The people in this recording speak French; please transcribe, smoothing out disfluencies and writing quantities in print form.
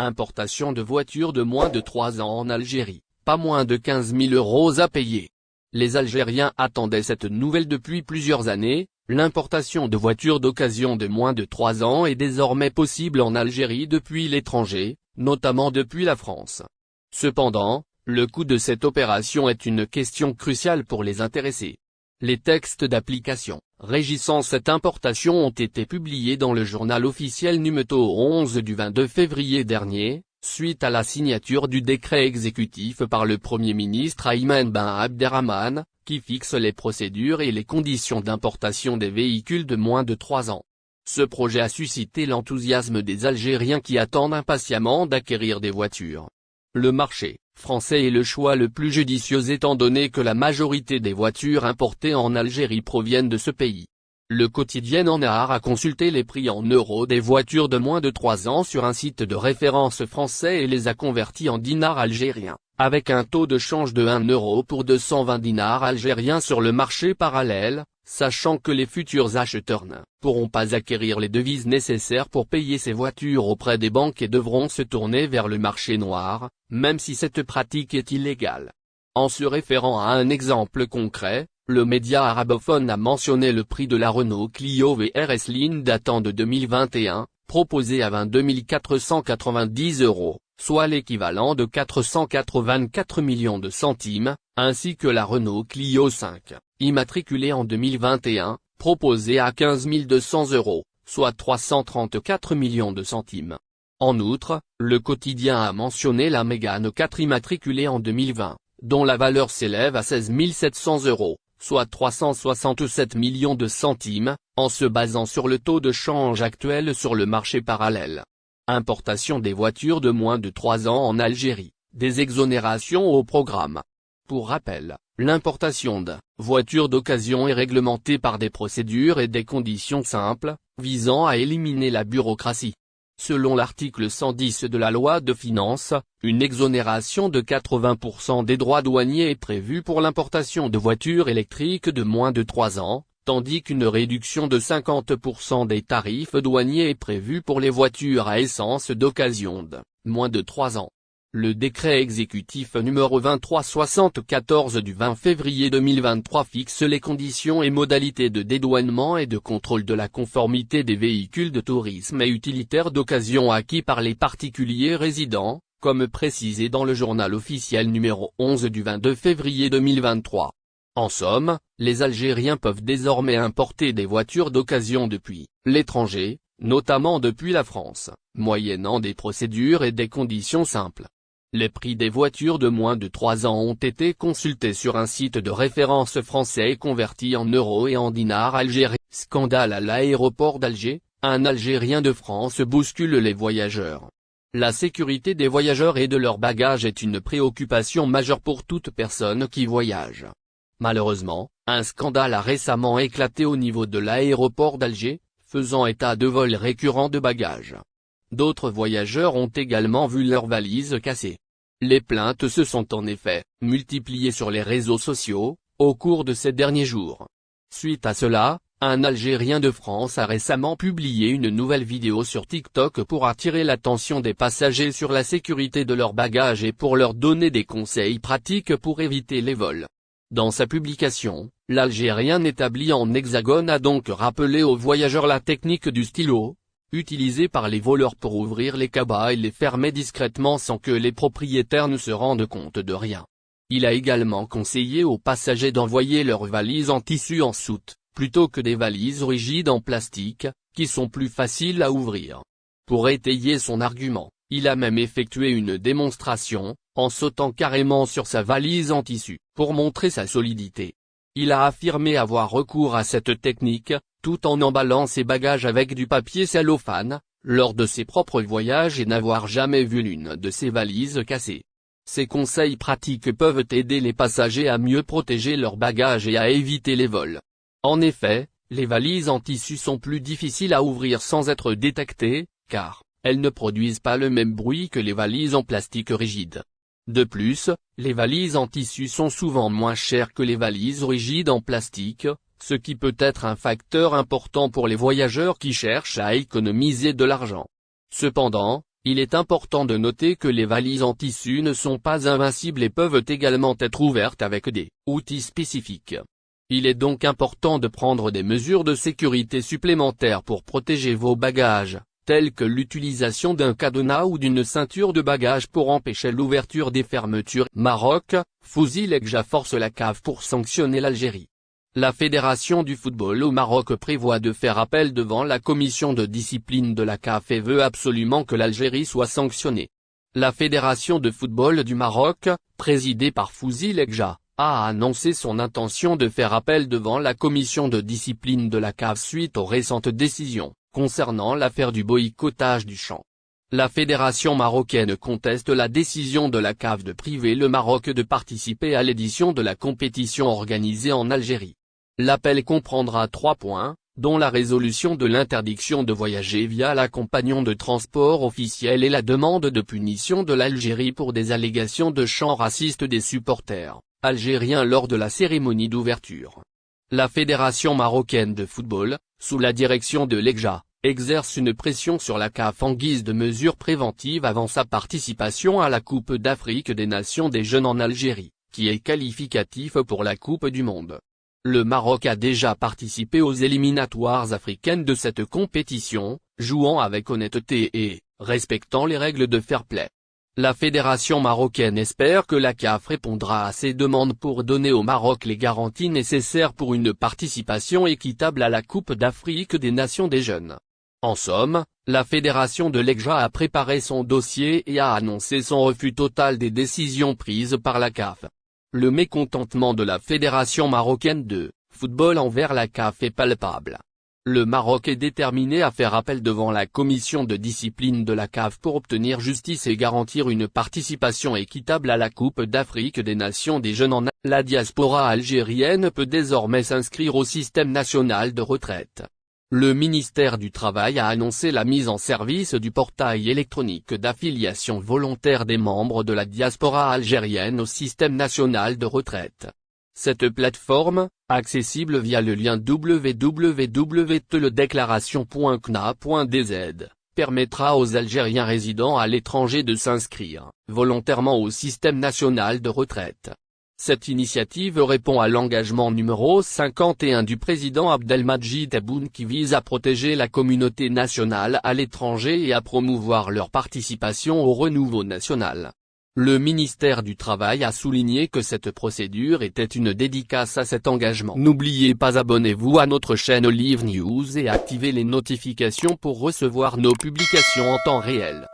Importation de voitures de moins de 3 ans en Algérie, pas moins de 15 000 € à payer. Les Algériens attendaient cette nouvelle depuis plusieurs années. L'importation de voitures d'occasion de moins de 3 ans est désormais possible en Algérie depuis l'étranger, notamment depuis la France. Cependant, le coût de cette opération est une question cruciale pour les intéressés. Les textes d'application régissant cette importation ont été publiés dans le journal officiel numéro 11 du 22 février dernier, suite à la signature du décret exécutif par le Premier ministre Ayman Ben Abderrahmane, qui fixe les procédures et les conditions d'importation des véhicules de moins de 3 ans. Ce projet a suscité l'enthousiasme des Algériens qui attendent impatiemment d'acquérir des voitures. Le marché français est le choix le plus judicieux étant donné que la majorité des voitures importées en Algérie proviennent de ce pays. Le quotidien Ennar a consulté les prix en euros des voitures de moins de 3 ans sur un site de référence français et les a convertis en dinars algériens, avec un taux de change de 1 euro pour 220 dinars algériens sur le marché parallèle, sachant que les futurs acheteurs ne pourront pas acquérir les devises nécessaires pour payer ces voitures auprès des banques et devront se tourner vers le marché noir, même si cette pratique est illégale. En se référant à un exemple concret, le média arabophone a mentionné le prix de la Renault Clio VR S-Line datant de 2021, proposé à 22 490 €, soit l'équivalent de 484 millions de centimes, ainsi que la Renault Clio 5, immatriculée en 2021, proposée à 15 200 €, soit 334 millions de centimes. En outre, le quotidien a mentionné la Mégane 4 immatriculée en 2020, dont la valeur s'élève à 16 700 €, soit 367 millions de centimes, en se basant sur le taux de change actuel sur le marché parallèle. Importation des voitures de moins de 3 ans en Algérie, des exonérations au programme. Pour rappel, l'importation de voitures d'occasion est réglementée par des procédures et des conditions simples, visant à éliminer la bureaucratie. Selon l'article 110 de la loi de finances, une exonération de 80% des droits douaniers est prévue pour l'importation de voitures électriques de moins de 3 ans, tandis qu'une réduction de 50% des tarifs douaniers est prévue pour les voitures à essence d'occasion de moins de 3 ans. Le décret exécutif numéro 2374 du 20 février 2023 fixe les conditions et modalités de dédouanement et de contrôle de la conformité des véhicules de tourisme et utilitaires d'occasion acquis par les particuliers résidents, comme précisé dans le journal officiel numéro 11 du 22 février 2023. En somme, les Algériens peuvent désormais importer des voitures d'occasion depuis l'étranger, notamment depuis la France, moyennant des procédures et des conditions simples. Les prix des voitures de moins de 3 ans ont été consultés sur un site de référence français et convertis en euros et en dinars algériens. Scandale à l'aéroport d'Alger, un Algérien de France bouscule les voyageurs. La sécurité des voyageurs et de leurs bagages est une préoccupation majeure pour toute personne qui voyage. Malheureusement, un scandale a récemment éclaté au niveau de l'aéroport d'Alger, faisant état de vols récurrents de bagages. D'autres voyageurs ont également vu leurs valises cassées. Les plaintes se sont en effet multipliées sur les réseaux sociaux, au cours de ces derniers jours. Suite à cela, un Algérien de France a récemment publié une nouvelle vidéo sur TikTok pour attirer l'attention des passagers sur la sécurité de leurs bagages et pour leur donner des conseils pratiques pour éviter les vols. Dans sa publication, l'Algérien établi en Hexagone a donc rappelé aux voyageurs la technique du stylo, utilisé par les voleurs pour ouvrir les cabas et les fermer discrètement sans que les propriétaires ne se rendent compte de rien. Il a également conseillé aux passagers d'envoyer leurs valises en tissu en soute, plutôt que des valises rigides en plastique, qui sont plus faciles à ouvrir. Pour étayer son argument, il a même effectué une démonstration, en sautant carrément sur sa valise en tissu, pour montrer sa solidité. Il a affirmé avoir recours à cette technique, tout en emballant ses bagages avec du papier cellophane, lors de ses propres voyages et n'avoir jamais vu l'une de ses valises cassée. Ces conseils pratiques peuvent aider les passagers à mieux protéger leurs bagages et à éviter les vols. En effet, les valises en tissu sont plus difficiles à ouvrir sans être détectées, car elles ne produisent pas le même bruit que les valises en plastique rigide. De plus, les valises en tissu sont souvent moins chères que les valises rigides en plastique, ce qui peut être un facteur important pour les voyageurs qui cherchent à économiser de l'argent. Cependant, Il est important de noter que les valises en tissu ne sont pas invincibles et peuvent également être ouvertes avec des outils spécifiques. Il est donc important de prendre des mesures de sécurité supplémentaires pour protéger vos bagages, telles que l'utilisation d'un cadenas ou d'une ceinture de bagages pour empêcher l'ouverture des fermetures. Maroc, Fouzi Legja force la CAF pour sanctionner l'Algérie. La Fédération du football au Maroc prévoit de faire appel devant la commission de discipline de la CAF et veut absolument que l'Algérie soit sanctionnée. La Fédération de football du Maroc, présidée par Fouzi Legja, a annoncé son intention de faire appel devant la commission de discipline de la CAF suite aux récentes décisions concernant l'affaire du boycottage du chant. La fédération marocaine conteste la décision de la CAF de priver le Maroc de participer à l'édition de la compétition organisée en Algérie. L'appel comprendra 3 points, dont la résolution de l'interdiction de voyager via la compagnon de transport officiel et la demande de punition de l'Algérie pour des allégations de chants racistes des supporters algériens lors de la cérémonie d'ouverture. La Fédération marocaine de football, sous la direction de Legja, exerce une pression sur la CAF en guise de mesure préventive avant sa participation à la Coupe d'Afrique des Nations des jeunes en Algérie, qui est qualificatif pour la Coupe du Monde. Le Maroc a déjà participé aux éliminatoires africaines de cette compétition, jouant avec honnêteté et respectant les règles de fair-play. La fédération marocaine espère que la CAF répondra à ces demandes pour donner au Maroc les garanties nécessaires pour une participation équitable à la Coupe d'Afrique des Nations des jeunes. En somme, la fédération de Legja a préparé son dossier et a annoncé son refus total des décisions prises par la CAF. Le mécontentement de la fédération marocaine de football envers la CAF est palpable. Le Maroc est déterminé à faire appel devant la commission de discipline de la CAF pour obtenir justice et garantir une participation équitable à la Coupe d'Afrique des Nations des jeunes en Algérie. La diaspora algérienne peut désormais s'inscrire au système national de retraite. Le ministère du Travail a annoncé la mise en service du portail électronique d'affiliation volontaire des membres de la diaspora algérienne au système national de retraite. Cette plateforme, accessible via le lien www.teledéclaration.cna.dz, permettra aux Algériens résidant à l'étranger de s'inscrire volontairement au système national de retraite. Cette initiative répond à l'engagement numéro 51 du président Abdelmadjid Tebboune qui vise à protéger la communauté nationale à l'étranger et à promouvoir leur participation au renouveau national. Le ministère du Travail a souligné que cette procédure était une dédicace à cet engagement. N'oubliez pas abonnez-vous à notre chaîne Olive News et activez les notifications pour recevoir nos publications en temps réel.